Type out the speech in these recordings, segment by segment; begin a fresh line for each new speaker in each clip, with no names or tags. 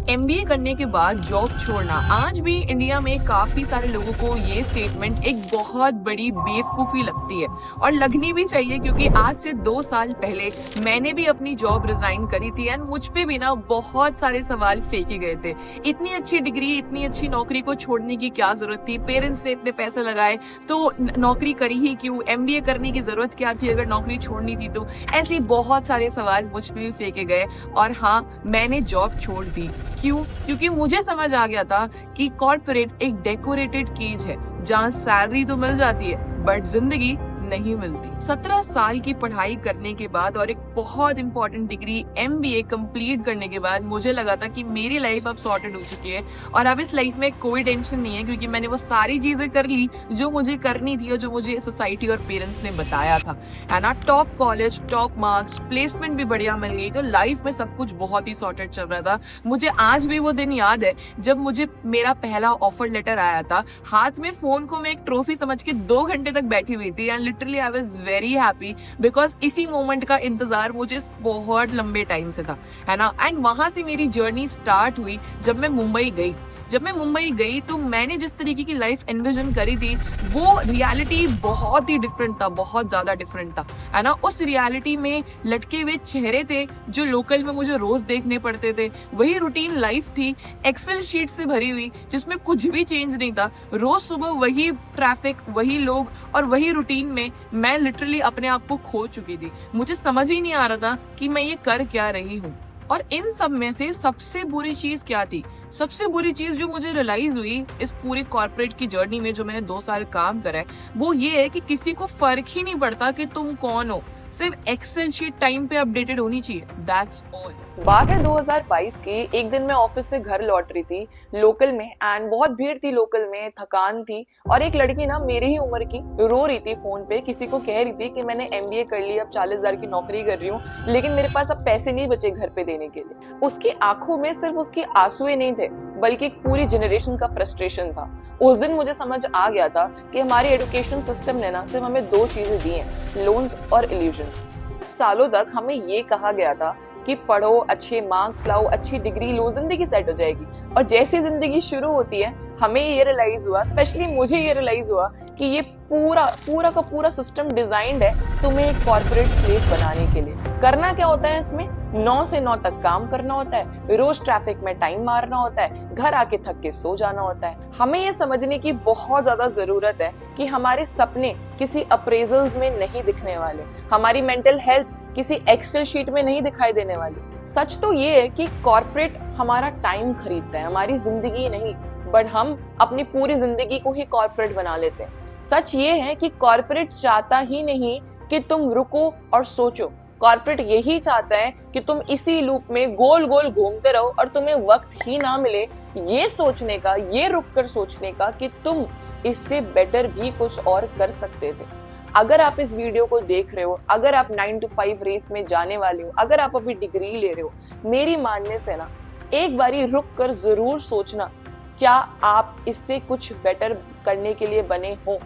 MBA करने के बाद जॉब छोड़ना आज भी इंडिया में काफी सारे लोगों को ये स्टेटमेंट एक बहुत बड़ी बेवकूफी लगती है और लगनी भी चाहिए, क्योंकि आज से 2 साल पहले मैंने भी अपनी जॉब रिजाइन करी थी एंड मुझ पे भी ना बहुत सारे सवाल फेंके गए थे। इतनी अच्छी डिग्री, इतनी अच्छी नौकरी को छोड़ने की क्या जरूरत थी? पेरेंट्स ने इतने पैसे लगाए तो नौकरी करी ही क्यों? एमबीए करने की जरूरत क्या थी अगर नौकरी छोड़नी थी तो? ऐसे बहुत सारे सवाल मुझ पे भी फेंके गए और हाँ, मैंने जॉब छोड़ दी। क्यों? क्योंकि मुझे समझ आ गया था कि कॉर्पोरेट एक डेकोरेटेड केज है जहाँ सैलरी तो मिल जाती है बट जिंदगी नहीं मिलती। 17 साल की पढ़ाई करने के बाद और एक बहुत इंपॉर्टेंट डिग्री एमबीए कंप्लीट करने के बाद मुझे लगा था कि मेरी लाइफ अब सॉर्टेड हो चुकी है और अब इस लाइफ में कोई टेंशन नहीं है, क्योंकि मैंने वो सारी चीजें कर ली जो मुझे करनी थी और जो मुझे सोसाइटी और पेरेंट्स ने बताया था। है ना, top college, top marks, placement भी बढ़िया मिल गई, तो लाइफ में सब कुछ बहुत ही सॉर्टेड चल रहा था। मुझे आज भी वो दिन याद है जब मुझे मेरा पहला ऑफर लेटर आया था। हाथ में फोन को मैं एक ट्रॉफी समझ के 2 घंटे तक बैठी हुई थी and literally I was very happy because इसी मोमेंट का इंतजार मुझे बहुत लंबे टाइम से था। है ना, एंड वहां से मेरी जर्नी स्टार्ट हुई जब मैं मुंबई गई तो मैंने जिस तरीके की लाइफ एनविजन करी थी वो रियलिटी बहुत ही डिफरेंट था, बहुत ज्यादा डिफरेंट था। है ना, उस रियलिटी में लटके हुए चेहरे थे जो लोकल में मुझे रोज देखने पड़ते थे। वही रूटीन लाइफ थी, एक्सेल शीट से भरी हुई जिसमें कुछ भी चेंज नहीं था। रोज सुबह वही ट्रैफिक, वही लोग और वही रूटीन में मैं लिटरली अपने आप को खो चुकी थी। मुझे समझ ही नहीं आ रहा था कि मैं ये कर क्या रही हूँ। और इन सब में से सबसे बुरी चीज क्या थी? सबसे बुरी चीज जो मुझे रियलाइज हुई इस पूरी कॉर्पोरेट की जर्नी में जो मैंने 2 साल काम करा है वो ये है कि किसी को फर्क ही नहीं पड़ता कि तुम कौन हो, सिर्फ एक्सेल शीट टाइम पे अपडेटेड होनी चाहिए, दैट्स ऑल। बात है 2022 की। एक दिन मैं ऑफिस से घर लौट रही थी लोकल में एंड बहुत भीड़ थी लोकल में, थकान थी और एक लड़की ना मेरी ही उम्र की रो रही थी फोन पे, किसी को कह रही थी कि मैंने एमबीए कर ली, अब 40,000 की नौकरी कर रही हूँ लेकिन मेरे पास अब पैसे नहीं बचे घर पे देने के लिए। उसकी आंखों में सिर्फ उसकी आंसुएं नहीं थे बल्कि एक पूरी जनरेशन का फ्रस्ट्रेशन था। उस दिन मुझे समझ आ गया था कि हमारी एजुकेशन सिस्टम ने ना सिर्फ हमें 2 चीजें दी हैं, लोन्स और इल्यूजन्स। सालों तक हमें ये कहा गया था कि पढ़ो, अच्छे मार्क्स लाओ, अच्छी डिग्री लो, जिंदगी सेट हो जाएगी। और जैसी जिंदगी शुरू होती है हमें ये रियलाइज हुआ, स्पेशली मुझे ये रियलाइज हुआ कि ये पूरा का पूरा सिस्टम डिजाइंड है तुम्हें एक कॉर्पोरेट स्लेव बनाने के लिए। करना क्या होता है इसमें? 9 से 9 तक काम करना होता है, रोज ट्रैफिक में टाइम मारना होता है, घर आके थक के सो जाना होता है। हमें ये समझने की बहुत ज्यादा जरूरत है कि हमारे सपने किसी अप्रेजल्स में नहीं दिखने वाले, हमारी मेंटल हेल्थ किसी एक्सेल शीट में नहीं दिखाई देने वाली। सच तो ये है कि कॉर्पोरेट हमारा टाइम खरीदता है, हमारी जिंदगी नहीं, बट हम अपनी पूरी जिंदगी को ही कॉर्पोरेट बना लेते हैं। सच ये है कि कॉर्पोरेट चाहता ही नहीं कि तुम रुको और सोचो, कॉर्पोरेट यही चाहता है कि तुम इसी लूप में गोल गोल घूमते रहो और तुम्हें वक्त ही ना मिले ये सोचने का, ये रुक कर सोचने का कि तुम इससे बेटर भी कुछ और कर सकते थे। अगर आप इस वीडियो को देख रहे हो, अगर आप 9 to 5 रेस में जाने वाले हो, अगर आप अभी डिग्री ले रहे हो, मेरी मानने से ना एक बारी रुक कर जरूर सोचना, क्या आप इससे कुछ बेटर करने के लिए बने हो?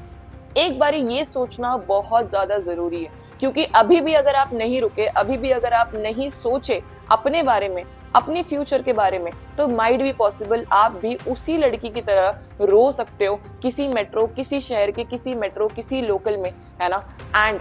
एक बारी ये सोचना बहुत ज्यादा जरूरी है, क्योंकि अभी भी अगर आप नहीं रुके, अभी भी अगर आप नहीं सोचे अपने बारे में, अपने फ्यूचर के बारे में, तो माइट बी पॉसिबल आप भी उसी लड़की की तरह रो सकते हो किसी मेट्रो, किसी शहर के किसी मेट्रो, किसी लोकल में, है ना। एंड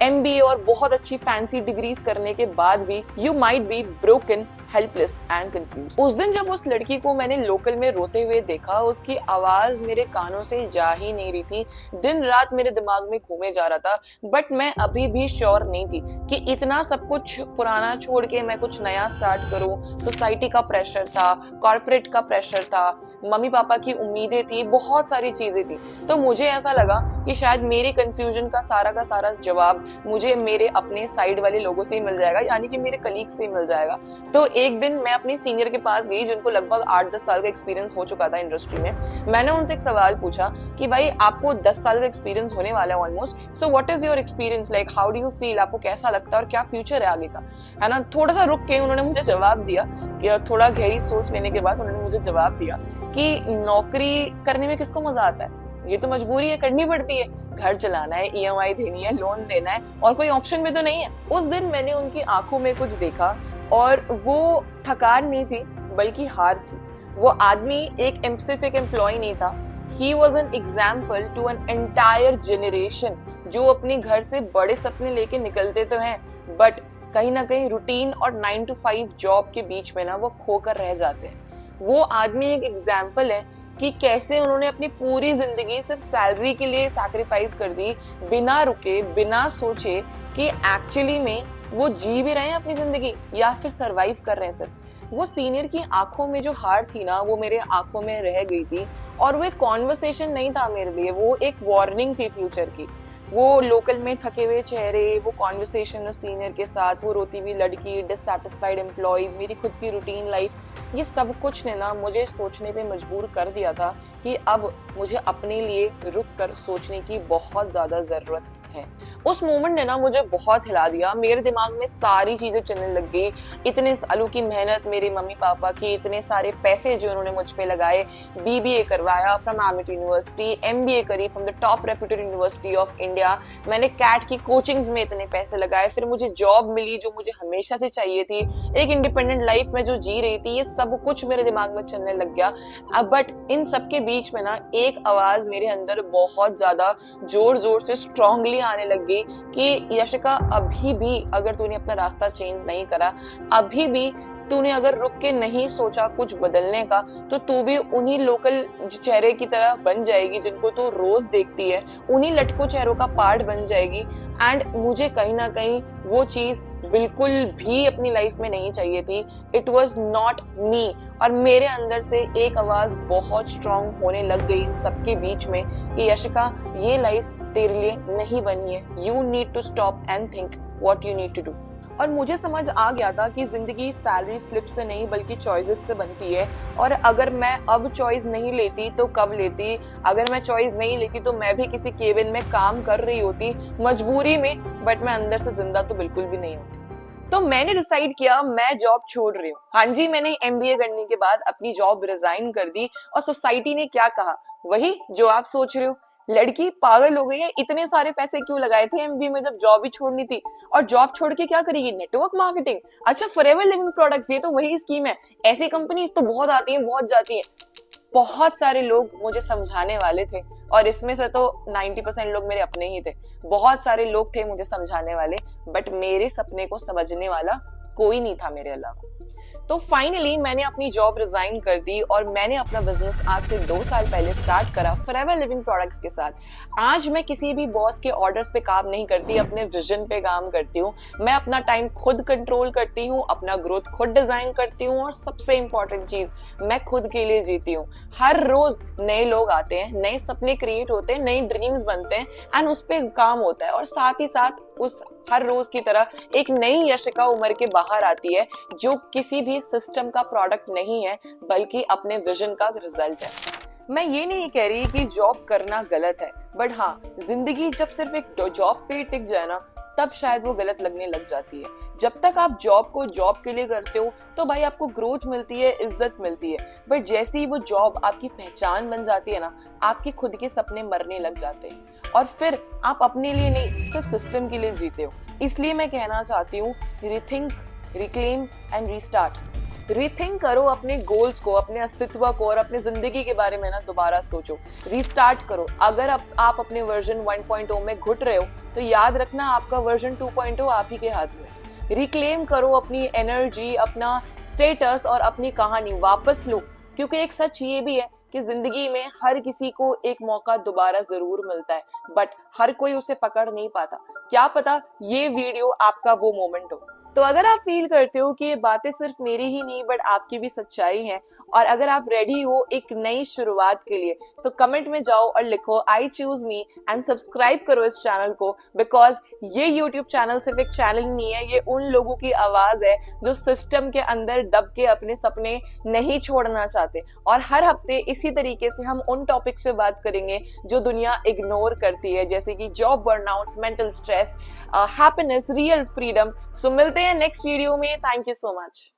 एमबीए और बहुत अच्छी फैंसी डिग्रीज करने के बाद भी you might be broken, helpless and confuse. उस दिन जब उस लड़की को मैंने लोकल में रोते हुए देखा, उसकी आवाज मेरे कानों से जा ही नहीं रही थी, दिन रात मेरे दिमाग में घूमे जा रहा था, बट मैं अभी भी श्योर नहीं थी कि इतना सब कुछ पुराना छोड़ के मैं कुछ नया स्टार्ट करूं। सोसाइटी का प्रेशर था, कॉर्पोरेट का प्रेशर था, मम्मी पापा की उम्मीदें थी, बहुत सारी चीजें थी। तो मुझे ऐसा लगा कि शायद मेरे कंफ्यूजन का सारा जवाब मुझे मेरे अपने साइड वाले लोगों से ही मिल जाएगा, यानी कि मेरे कलीग से ही मिल जाएगा। तो एक दिन मैं अपनी सीनियर के पास गई जिनको लगभग 8-10 साल का एक्सपीरियंस हो चुका था इंडस्ट्री में। मैंने उनसे एक सवाल पूछा कि भाई आपको 10 साल का एक्सपीरियंस होने वाला है almost, so what is your experience like, how do you feel, आपको कैसा लगता है और क्या फ्यूचर है आगे का, है ना। थोड़ा सा रुक के उन्होंने मुझे जवाब दिया कि थोड़ा गहरी सोच लेने के बाद उन्होंने मुझे जवाब दिया कि नौकरी करने में किसको मजा आता है, ये तो मजबूरी है, करनी पड़ती है, घर चलाना है, ईएमआई देनी है, लोन देना है और कोई ऑप्शन भी तो नहीं है। उस दिन मैंने उनकी आंखों में कुछ देखा और वो थकान नहीं थी बल्कि हार थी। वो आदमी सिर्फ एक एम्प्लॉय नहीं था, he was an example to an entire generation जो अपने घर से बड़े सपने लेके निकलते तो हैं, बट कहीं ना कहीं रूटीन और 9 to 5 जॉब के बीच में ना वो खोकर रह जाते हैं। वो आदमी एक एग्जाम्पल है कि कैसे उन्होंने अपनी पूरी जिंदगी सिर्फ सैलरी के लिए सैक्रिफाइस कर दी, बिना रुके, बिना सोचे कि एक्चुअली में वो जी भी रहे हैं अपनी जिंदगी या फिर सरवाइव कर रहे हैं सिर्फ। वो सीनियर की आंखों में जो हार थी ना, वो मेरे आंखों में रह गई थी, और वो एक कॉन्वर्सेशन नहीं था मेरे लिए, वो एक वार्निंग थी फ्यूचर की। वो लोकल में थके हुए चेहरे, वो कॉन्वर्सेशन सीनियर के साथ, वो रोती हुई लड़की, डिससैटिस्फाइड एम्प्लॉयज, मेरी खुद की रूटीन लाइफ, ये सब कुछ ने ना मुझे सोचने पे मजबूर कर दिया था कि अब मुझे अपने लिए रुक कर सोचने की बहुत ज्यादा जरूरत है। उस मोमेंट ने ना मुझे बहुत हिला दिया, मेरे दिमाग में सारी चीजें चलने लग गई। इतने सालों की मेहनत मेरे मम्मी पापा की, इतने सारे पैसे जो उन्होंने मुझ पे लगाए, बीबीए करवाया फ्रॉम एमिटी यूनिवर्सिटी, एमबीए करी from the top reputed university of India, मैंने कैट की कोचिंग्स में इतने पैसे लगाए, फिर मुझे जॉब मिली जो मुझे हमेशा से चाहिए थी, एक इंडिपेंडेंट लाइफ में जो जी रही थी, ये सब कुछ मेरे दिमाग में चलने लग गया। बट इन सब के बीच में ना एक आवाज मेरे अंदर बहुत ज्यादा जोर जोर से स्ट्रांगली आने लग गई कि यशिका, अभी भी अगर तूने अपना रास्ता चेंज नहीं करा, अभी भी तूने अगर रुक के नहीं सोचा कुछ बदलने का, तो तू भी उन्हीं लोकल चेहरे की तरह बन जाएगी जिनको तू रोज देखती है, उन्हीं लटकों चेहरों का पार्ट बन जाएगी। एंड मुझे कहीं ना कहीं वो चीज बिल्कुल भी अपनी लाइफ में नहीं चाहिए थी। It was not me. और मेरे अंदर से एक आवाज बहुत स्ट्रांग होने लग गई इन सबके बीच में कि यशिका, ये लाइफ तेरे लिए नहीं बनी है, you need to stop and think what you need to do. और मुझे समझ आ गया था कि जिंदगी सैलरी स्लिप से नहीं बल्कि चॉइसेस से बनती है, और अगर मैं अब चॉइस नहीं लेती तो कब लेती, अगर मैं चॉइस नहीं लेती तो मैं भी किसी केबिन में काम कर रही होती मजबूरी में, बट मैं अंदर से जिंदा तो बिल्कुल भी नहीं होती। तो मैंने डिसाइड किया मैं जॉब छोड़ रही हूँ। हाँ जी, मैंने एमबीए करने के बाद अपनी जॉब रिजाइन कर दी, और सोसाइटी ने क्या कहा, वही जो आप सोच रहे हो, लड़की पागल हो गई है, इतने सारे पैसे क्यों लगाए थे एमबीए में जब जॉब ही छोड़नी थी, और जॉब छोड़ के क्या करेगी, नेटवर्क मार्केटिंग। अच्छा, फॉरएवर लिविंग प्रोडक्ट्स, ये तो वही स्कीम है, ऐसी कंपनीज तो बहुत आती हैं, बहुत जाती हैं। बहुत सारे लोग मुझे समझाने वाले थे, और इसमें से तो 90% लोग मेरे अपने ही थे। बहुत सारे लोग थे मुझे समझाने वाले, बट मेरे सपने को समझने वाला कोई नहीं था मेरे अलावा। तो फाइनली मैंने अपनी जॉब रिजाइन कर दी, और मैंने अपना बिजनेस आज से 2 साल पहले स्टार्ट करा फॉरएवर लिविंग प्रोडक्ट्स के साथ। आज मैं किसी भी बॉस के ऑर्डर्स पे काम नहीं करती, अपने विजन पे काम करती हूँ। मैं अपना टाइम खुद कंट्रोल करती हूँ, अपना ग्रोथ खुद डिजाइन करती हूँ, और सबसे इंपॉर्टेंट चीज, मैं खुद के लिए जीती हूँ। हर रोज नए लोग आते हैं, नए सपने क्रिएट होते हैं, नए ड्रीम्स बनते हैं, एंड उस पे काम होता है, और साथ ही साथ उस हर रोज की तरह एक नई यशिका उम्र के बाहर आती है, जो किसी भी सिस्टम का प्रोडक्ट नहीं है बल्कि अपने विजन का रिजल्ट है। मैं ये नहीं कह रही कि जॉब करना गलत है, बट हाँ, जिंदगी जब सिर्फ एक जॉब पे टिक जाए ना, तब शायद वो गलत लगने लग जाती है। जब तक आप जॉब को जॉब के लिए करते हो तो भाई आपको ग्रोथ मिलती है, इज्जत मिलती है, बट जैसे ही वो जॉब आपकी पहचान बन जाती है ना, आपके खुद के सपने मरने लग जाते हैं, और फिर आप अपने लिए नहीं, सिर्फ सिस्टम के लिए जीते हो। इसलिए मैं कहना चाहती हूँ, rethink, reclaim and restart. Rethink करो अपने गोल्स को, अपने अस्तित्व को, और अपनी जिंदगी के बारे में ना दोबारा सोचो, रीस्टार्ट करो। अगर आप अपने वर्जन 1.0 में घुट रहे हो तो याद रखना आपका वर्जन 2.0 आप ही के हाथ में। रिक्लेम करो अपनी एनर्जी, अपना स्टेटस और अपनी कहानी वापस लो, क्योंकि एक सच ये भी है कि जिंदगी में हर किसी को एक मौका दोबारा जरूर मिलता है, बट हर कोई उसे पकड़ नहीं पाता। क्या पता ये वीडियो आपका वो मोमेंट हो। तो अगर आप फील करते हो कि ये बातें सिर्फ मेरी ही नहीं बट आपकी भी सच्चाई है, और अगर आप रेडी हो एक नई शुरुआत के लिए, तो कमेंट में जाओ और लिखो I choose me, and subscribe करो इस चैनल को, बिकॉज ये यूट्यूब चैनल सिर्फ एक चैनल नहीं है, ये उन लोगों की आवाज है जो सिस्टम के अंदर दब के अपने सपने नहीं छोड़ना चाहते। और हर हफ्ते इसी तरीके से हम उन टॉपिक्स पे बात करेंगे जो दुनिया इग्नोर करती है, जैसे कि job burnout, mental stress, happiness, real freedom. So मिलते हैं नेक्स्ट वीडियो में। Thank you so much.